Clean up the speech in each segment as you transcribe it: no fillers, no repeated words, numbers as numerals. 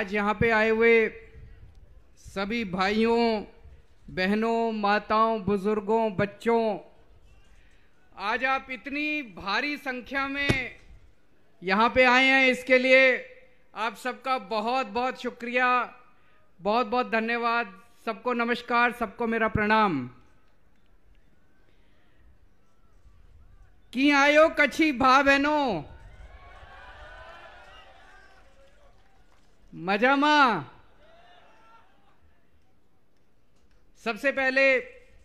आज यहाँ पे आए हुए सभी भाइयों, बहनों, माताओं, बुजुर्गों, बच्चों, आज आप इतनी भारी संख्या में यहाँ पे आए हैं, इसके लिए आप सबका बहुत बहुत शुक्रिया, बहुत बहुत धन्यवाद। सबको नमस्कार, सबको मेरा प्रणाम। की आयो कच्छी भा बहनों, मजा मां। सबसे पहले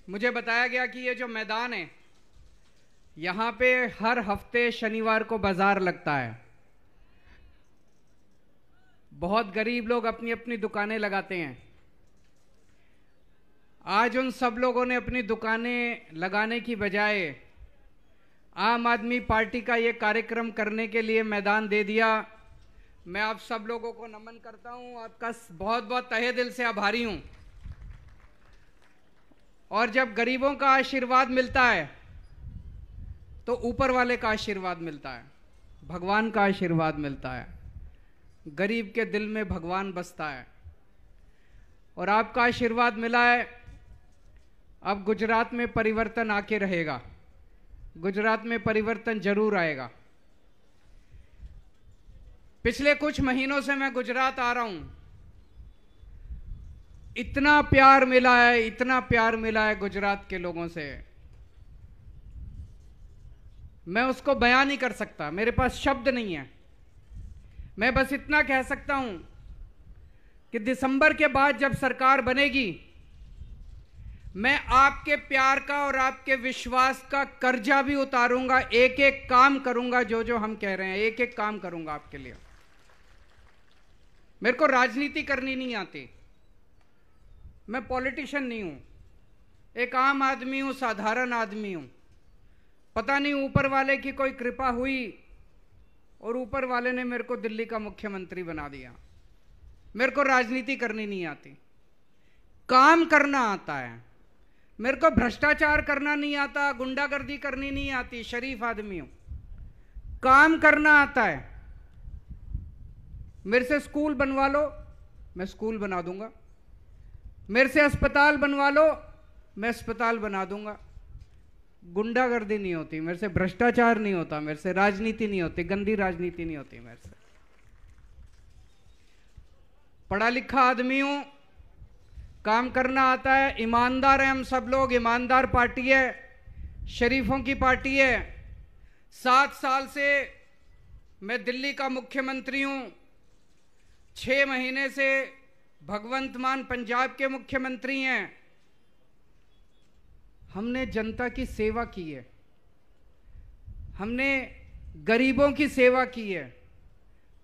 मुझे बताया गया कि ये जो मैदान है, यहां पे हर हफ्ते शनिवार को बाजार लगता है। बहुत गरीब लोग अपनी अपनी दुकानें लगाते हैं। आज उन सब लोगों ने अपनी दुकानें लगाने की बजाय आम आदमी पार्टी का ये कार्यक्रम करने के लिए मैदान दे दिया। मैं आप सब लोगों को नमन करता हूं, आपका बहुत बहुत तहे दिल से आभारी हूं। और जब गरीबों का आशीर्वाद मिलता है तो ऊपर वाले का आशीर्वाद मिलता है, भगवान का आशीर्वाद मिलता है। गरीब के दिल में भगवान बसता है और आपका आशीर्वाद मिला है। अब गुजरात में परिवर्तन आके रहेगा, गुजरात में परिवर्तन जरूर आएगा। पिछले कुछ महीनों से मैं गुजरात आ रहा हूं, इतना प्यार मिला है, इतना प्यार मिला है गुजरात के लोगों से, मैं उसको बयान नहीं कर सकता, मेरे पास शब्द नहीं है। मैं बस इतना कह सकता हूं कि दिसंबर के बाद जब सरकार बनेगी, मैं आपके प्यार का और आपके विश्वास का कर्जा भी उतारूंगा। एक एक काम करूंगा, जो जो हम कह रहे हैं, एक एक काम करूंगा आपके लिए। मेरे को राजनीति करनी नहीं आती, मैं पॉलिटिशियन नहीं हूं, एक आम आदमी हूं, साधारण आदमी हूं। पता नहीं ऊपर वाले की कोई कृपा हुई और ऊपर वाले ने मेरे को दिल्ली का मुख्यमंत्री बना दिया। मेरे को राजनीति करनी नहीं आती, काम करना आता है। मेरे को भ्रष्टाचार करना नहीं आता, गुंडागर्दी करनी नहीं आती, शरीफ आदमी हूं। काम करना आता है। मेरे से स्कूल बनवा लो, मैं स्कूल बना दूंगा। मेरे से अस्पताल बनवा लो, मैं अस्पताल बना दूंगा। गुंडागर्दी नहीं होती मेरे से, भ्रष्टाचार नहीं होता मेरे से, राजनीति नहीं होती, गंदी राजनीति नहीं होती मेरे से। पढ़ा लिखा आदमी हूं, काम करना आता है, ईमानदार हैं हम सब लोग। ईमानदार पार्टी है, शरीफों की पार्टी है। 7 साल से मैं दिल्ली का मुख्यमंत्री हूं, 6 महीने से भगवंत मान पंजाब के मुख्यमंत्री हैं। हमने जनता की सेवा की है, हमने गरीबों की सेवा की है,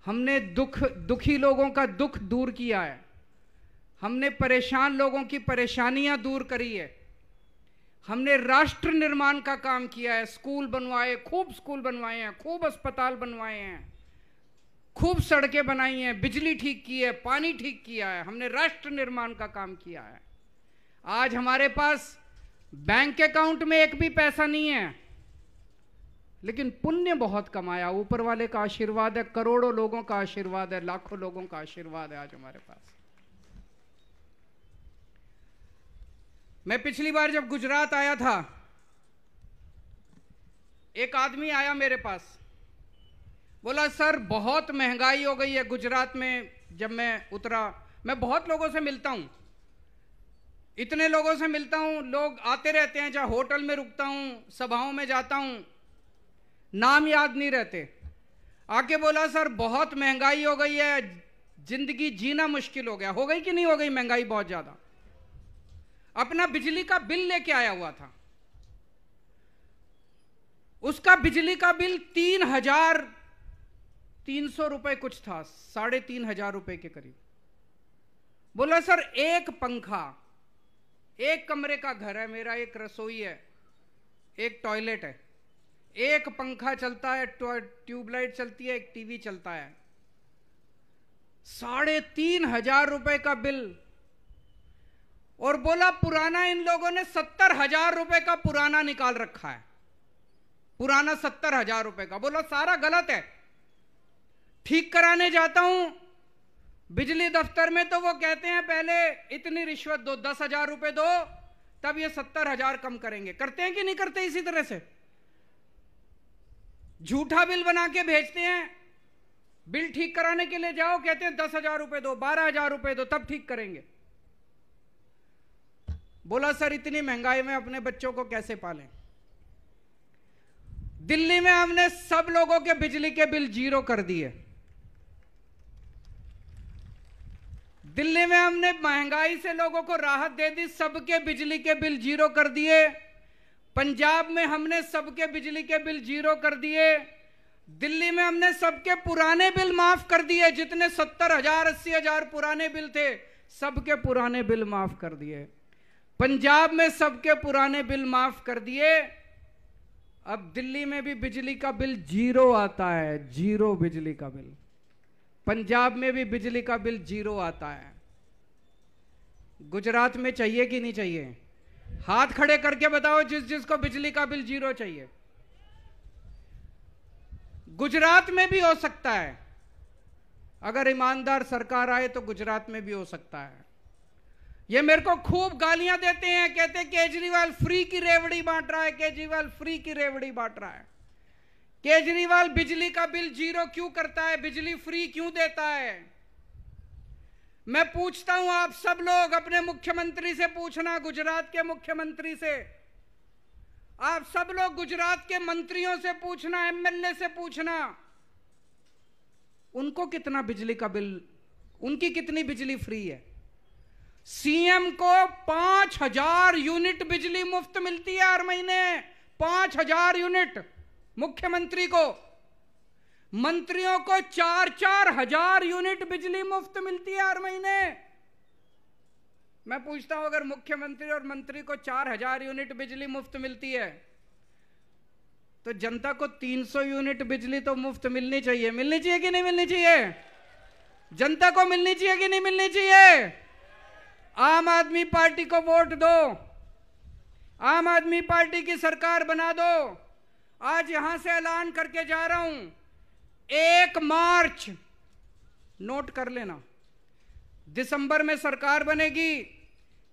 हमने दुखी लोगों का दुख दूर किया है, हमने परेशान लोगों की परेशानियां दूर करी है, हमने राष्ट्र निर्माण का काम किया है। स्कूल बनवाए, खूब स्कूल बनवाए हैं, खूब अस्पताल बनवाए हैं, खूब सड़कें बनाई हैं, बिजली ठीक की है, पानी ठीक किया है। हमने राष्ट्र निर्माण का काम किया है। आज हमारे पास बैंक अकाउंट में एक भी पैसा नहीं है, लेकिन पुण्य बहुत कमाया। ऊपर वाले का आशीर्वाद है, करोड़ों लोगों का आशीर्वाद है, लाखों लोगों का आशीर्वाद है आज हमारे पास। मैं पिछली बार जब गुजरात आया था, एक आदमी आया मेरे पास, बोला सर बहुत महंगाई हो गई है गुजरात में। जब मैं उतरा, मैं बहुत लोगों से मिलता हूं, इतने लोगों से मिलता हूं, लोग आते रहते हैं, जहां होटल में रुकता हूं, सभाओं में जाता हूं, नाम याद नहीं रहते। आके बोला सर बहुत महंगाई हो गई है, जिंदगी जीना मुश्किल हो गया। हो गई कि नहीं हो गई महंगाई बहुत ज्यादा? अपना बिजली का बिल लेके आया हुआ था, उसका बिजली का बिल 3,300 रुपए कुछ था, 3,500 रुपए के करीब। बोला सर एक पंखा, एक कमरे का घर है मेरा, एक रसोई है, एक टॉयलेट है, एक पंखा चलता है, ट्यूबलाइट चलती है, एक टीवी चलता है, 3,500 रुपए का बिल। और बोला पुराना इन लोगों ने 70,000 रुपए का पुराना निकाल रखा है, पुराना 70,000 रुपए का। बोला सारा गलत है। ठीक कराने जाता हूं, बिजली दफ्तर में तो वो कहते हैं पहले इतनी रिश्वत दो, 10,000 रुपए दो, तब ये 70,000 कम करेंगे। करते हैं कि नहीं करते? इसी तरह से झूठा बिल बना के भेजते हैं। बिल ठीक कराने के लिए जाओ, कहते हैं 10,000 रुपए दो, 12,000 रुपए दो, तब ठीक करेंगे। बोला सर इतनी महंगाई में अपने बच्चों को कैसे पालें? दिल्ली में हमने सब लोगों के बिजली के बिल 0 कर दिए। दिल्ली में हमने महंगाई से लोगों को राहत दे दी, सबके बिजली के बिल 0 कर दिए। पंजाब में हमने सबके बिजली के बिल 0 कर दिए। दिल्ली में हमने सबके पुराने बिल माफ कर दिए, जितने 70,000 80,000 पुराने बिल थे, सबके पुराने बिल माफ कर दिए। पंजाब में सबके पुराने बिल माफ कर दिए। अब दिल्ली में भी बिजली का बिल 0 आता है, 0 बिजली का बिल। पंजाब में भी बिजली का बिल 0 आता है। गुजरात में चाहिए कि नहीं चाहिए? हाथ खड़े करके बताओ जिस जिसको बिजली का बिल 0 चाहिए। गुजरात में भी हो सकता है, अगर ईमानदार सरकार आए तो गुजरात में भी हो सकता है। ये मेरे को खूब गालियां देते हैं, कहते हैं केजरीवाल फ्री की रेवड़ी बांट रहा है, केजरीवाल फ्री की रेवड़ी बांट रहा है। केजरीवाल बिजली का बिल 0 क्यों करता है? बिजली फ्री क्यों देता है? मैं पूछता हूं, आप सब लोग अपने मुख्यमंत्री से पूछना, गुजरात के मुख्यमंत्री से, आप सब लोग गुजरात के मंत्रियों से पूछना, एमएलए से पूछना, उनको कितना बिजली का बिल, उनकी कितनी बिजली फ्री है? सीएम को 5,000 यूनिट बिजली मुफ्त मिलती है हर महीने, 5,000 यूनिट मुख्यमंत्री को। मंत्रियों को 4-4 हजार यूनिट बिजली मुफ्त मिलती है हर महीने। मैं पूछता हूं, अगर मुख्यमंत्री और मंत्री को 4,000 यूनिट बिजली मुफ्त मिलती है, तो जनता को 300 यूनिट बिजली तो मुफ्त मिलनी चाहिए। मिलनी चाहिए कि नहीं मिलनी चाहिए? जनता को मिलनी चाहिए कि नहीं मिलनी चाहिए? आम आदमी पार्टी को वोट दो, आम आदमी पार्टी की सरकार बना दो। आज यहां से ऐलान करके जा रहा हूं, 1 मार्च नोट कर लेना, दिसंबर में सरकार बनेगी।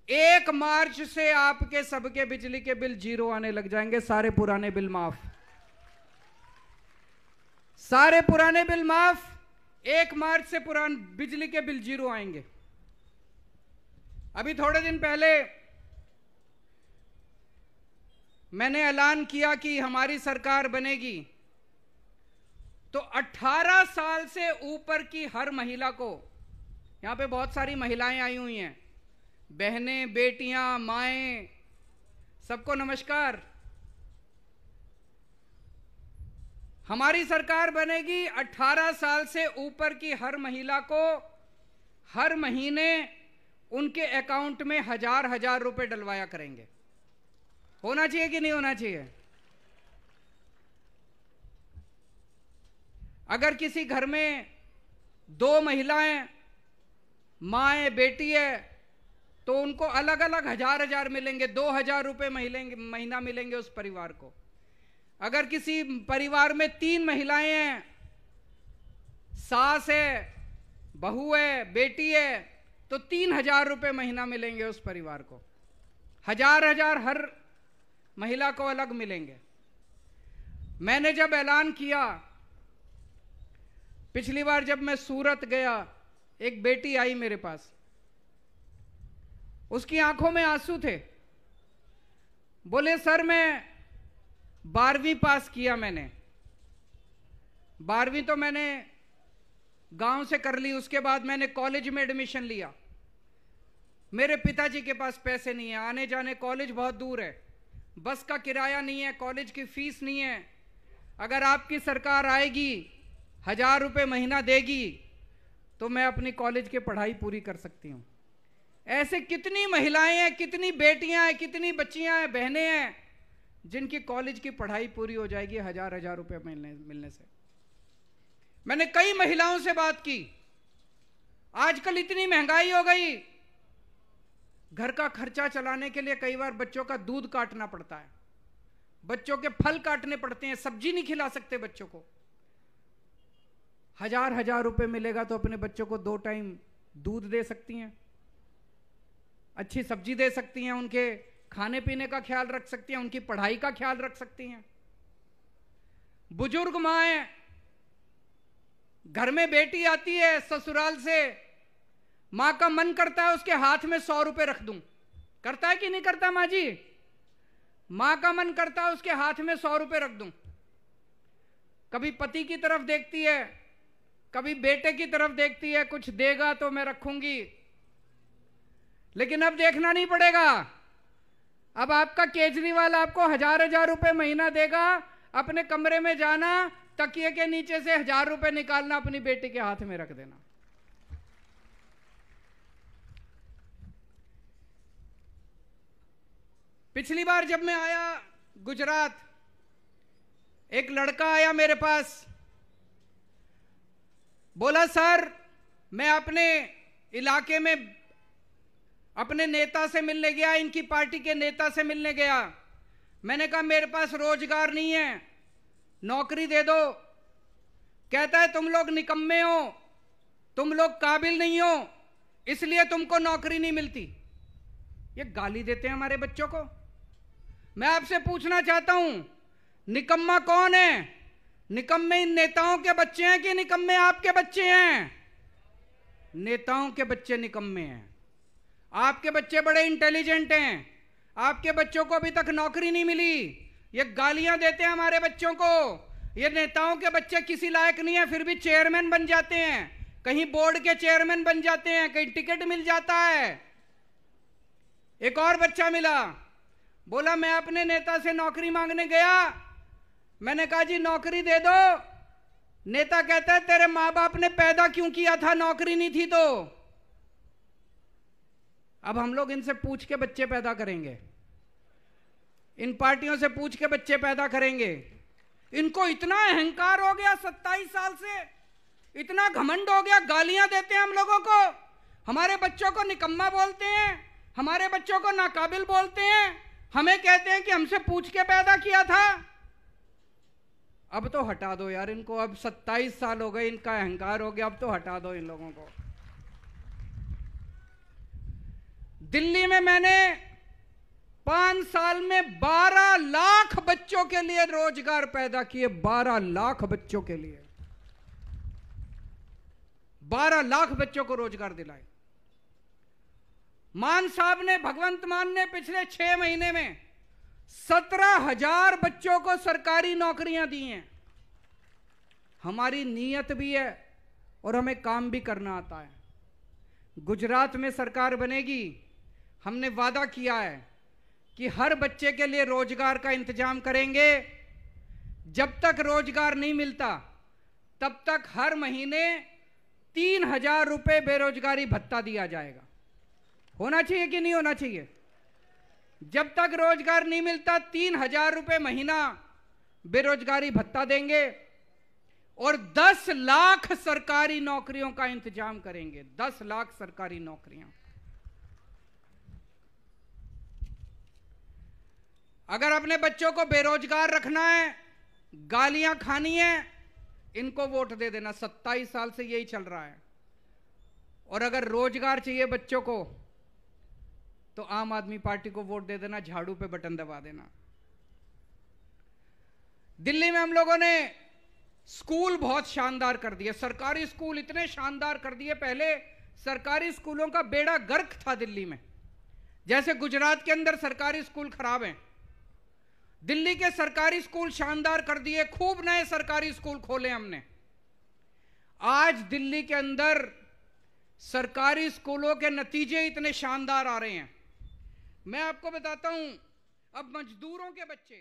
1 मार्च से आपके सबके बिजली के बिल 0 आने लग जाएंगे, सारे पुराने बिल माफ, सारे पुराने बिल माफ। 1 मार्च से पुराने बिजली के बिल 0 आएंगे। अभी थोड़े दिन पहले मैंने ऐलान किया कि हमारी सरकार बनेगी तो 18 साल से ऊपर की हर महिला को, यहां पे बहुत सारी महिलाएं आई हुई हैं, बहनें, बेटियां, माएं, सबको नमस्कार। हमारी सरकार बनेगी, 18 साल से ऊपर की हर महिला को हर महीने उनके अकाउंट में 1,000 रुपए डलवाया करेंगे। होना चाहिए कि नहीं होना चाहिए? अगर किसी घर में 2 महिलाएं, माँ है, बेटी है, तो उनको अलग अलग 1,000 मिलेंगे, 2,000 रुपए महीना मिलेंगे उस परिवार को। अगर किसी परिवार में 3 महिलाएं हैं, सास है, बहू है, बेटी है, तो 3,000 रुपए महीना मिलेंगे उस परिवार को। 1,000 हर महिला को अलग मिलेंगे। मैंने जब ऐलान किया, पिछली बार जब मैं सूरत गया, एक बेटी आई मेरे पास, उसकी आंखों में आंसू थे। बोले सर मैं 12वीं पास किया, मैंने 12वीं तो मैंने गांव से कर ली, उसके बाद मैंने कॉलेज में एडमिशन लिया। मेरे पिताजी के पास पैसे नहीं है, आने जाने कॉलेज बहुत दूर है, बस का किराया नहीं है, कॉलेज की फीस नहीं है। अगर आपकी सरकार आएगी, 1,000 रुपए महीना देगी, तो मैं अपनी कॉलेज की पढ़ाई पूरी कर सकती हूं। ऐसे कितनी महिलाएं हैं, कितनी बेटियां हैं, कितनी बच्चियां हैं, बहनें हैं, जिनकी कॉलेज की पढ़ाई पूरी हो जाएगी 1,000 रुपए मिलने से। मैंने कई महिलाओं से बात की। आजकल इतनी महंगाई हो गई, घर का खर्चा चलाने के लिए कई बार बच्चों का दूध काटना पड़ता है, बच्चों के फल काटने पड़ते हैं, सब्जी नहीं खिला सकते बच्चों को। 1,000 रुपए मिलेगा तो अपने बच्चों को 2 टाइम दूध दे सकती हैं, अच्छी सब्जी दे सकती हैं, उनके खाने पीने का ख्याल रख सकती हैं, उनकी पढ़ाई का ख्याल रख सकती हैं। बुजुर्ग माएं, घर में बेटी आती है ससुराल से, मां का मन करता है उसके हाथ में 100 रुपए रख दूं, करता है कि नहीं करता मां जी? मां का मन करता है उसके हाथ में 100 रुपए रख दूं। कभी पति की तरफ देखती है, कभी बेटे की तरफ देखती है, कुछ देगा तो मैं रखूंगी। लेकिन अब देखना नहीं पड़ेगा, अब आपका केजरीवाल आपको 1000 रुपए महीना देगा, अपने कमरे में जाना, तकिए के नीचे से 1000 रुपए निकालना, अपनी बेटी के हाथ में रख देना। पिछली बार जब मैं आया गुजरात, एक लड़का आया मेरे पास, बोला सर मैं अपने इलाके में अपने नेता से मिलने गया, इनकी पार्टी के नेता से मिलने गया। मैंने कहा मेरे पास रोजगार नहीं है, नौकरी दे दो। कहता है तुम लोग निकम्मे हो, तुम लोग काबिल नहीं हो, इसलिए तुमको नौकरी नहीं मिलती। ये गाली देते हैं हमारे बच्चों को। मैं आपसे पूछना चाहता हूं, निकम्मा कौन है? निकम्मे इन नेताओं के बच्चे हैं कि निकम्मे आपके बच्चे हैं? नेताओं के बच्चे निकम्मे हैं। आपके बच्चे बड़े इंटेलिजेंट हैं, आपके बच्चों को अभी तक नौकरी नहीं मिली। ये गालियां देते हैं हमारे बच्चों को। ये नेताओं के बच्चे किसी लायक नहीं है, फिर भी चेयरमैन बन जाते हैं, कहीं बोर्ड के चेयरमैन बन जाते हैं, कहीं टिकट मिल जाता है। एक और बच्चा मिला, बोला मैं अपने नेता से नौकरी मांगने गया। मैंने कहा जी नौकरी दे दो। नेता कहता है तेरे मां बाप ने पैदा क्यों किया था, नौकरी नहीं थी तो। अब हम लोग इनसे पूछ के बच्चे पैदा करेंगे, इन पार्टियों से पूछ के बच्चे पैदा करेंगे। इनको इतना अहंकार हो गया 27 साल से, इतना घमंड हो गया, गालियां देते हैं हम लोगों को, हमारे बच्चों को निकम्मा बोलते हैं, हमारे बच्चों को नाकाबिल बोलते हैं, हमें कहते हैं कि हमसे पूछ के पैदा किया था। अब तो हटा दो यार इनको, अब 27 साल हो गए, इनका अहंकार हो गया, अब तो हटा दो इन लोगों को। दिल्ली में मैंने 5 साल में 12 लाख बच्चों के लिए रोजगार पैदा किए, 12 लाख बच्चों के लिए, 12 लाख बच्चों को रोजगार दिलाए। मान साहब ने, भगवंत मान ने पिछले 6 महीने में 17,000 बच्चों को सरकारी नौकरियां दी हैं। हमारी नीयत भी है और हमें काम भी करना आता है। गुजरात में सरकार बनेगी, हमने वादा किया है कि हर बच्चे के लिए रोजगार का इंतजाम करेंगे। जब तक रोजगार नहीं मिलता तब तक हर महीने 3,000 रुपए बेरोजगारी भत्ता दिया जाएगा। होना चाहिए कि नहीं होना चाहिए? जब तक रोजगार नहीं मिलता 3,000 रुपए महीना बेरोजगारी भत्ता देंगे और 10 लाख सरकारी नौकरियों का इंतजाम करेंगे। 10 लाख सरकारी नौकरियां। अगर अपने बच्चों को बेरोजगार रखना है, गालियां खानी है, इनको वोट दे देना। 27 साल से यही चल रहा है। और अगर रोजगार चाहिए बच्चों को तो आम आदमी पार्टी को वोट दे देना, झाड़ू पे बटन दबा देना। दिल्ली में हम लोगों ने स्कूल बहुत शानदार कर दिए, सरकारी स्कूल इतने शानदार कर दिए। पहले सरकारी स्कूलों का बेड़ा गर्क था दिल्ली में, जैसे गुजरात के अंदर सरकारी स्कूल खराब हैं, दिल्ली के सरकारी स्कूल शानदार कर दिए। खूब नए सरकारी स्कूल खोले हमने। आज दिल्ली के अंदर सरकारी स्कूलों के नतीजे इतने शानदार आ रहे हैं। मैं आपको बताता हूं, अब मजदूरों के बच्चे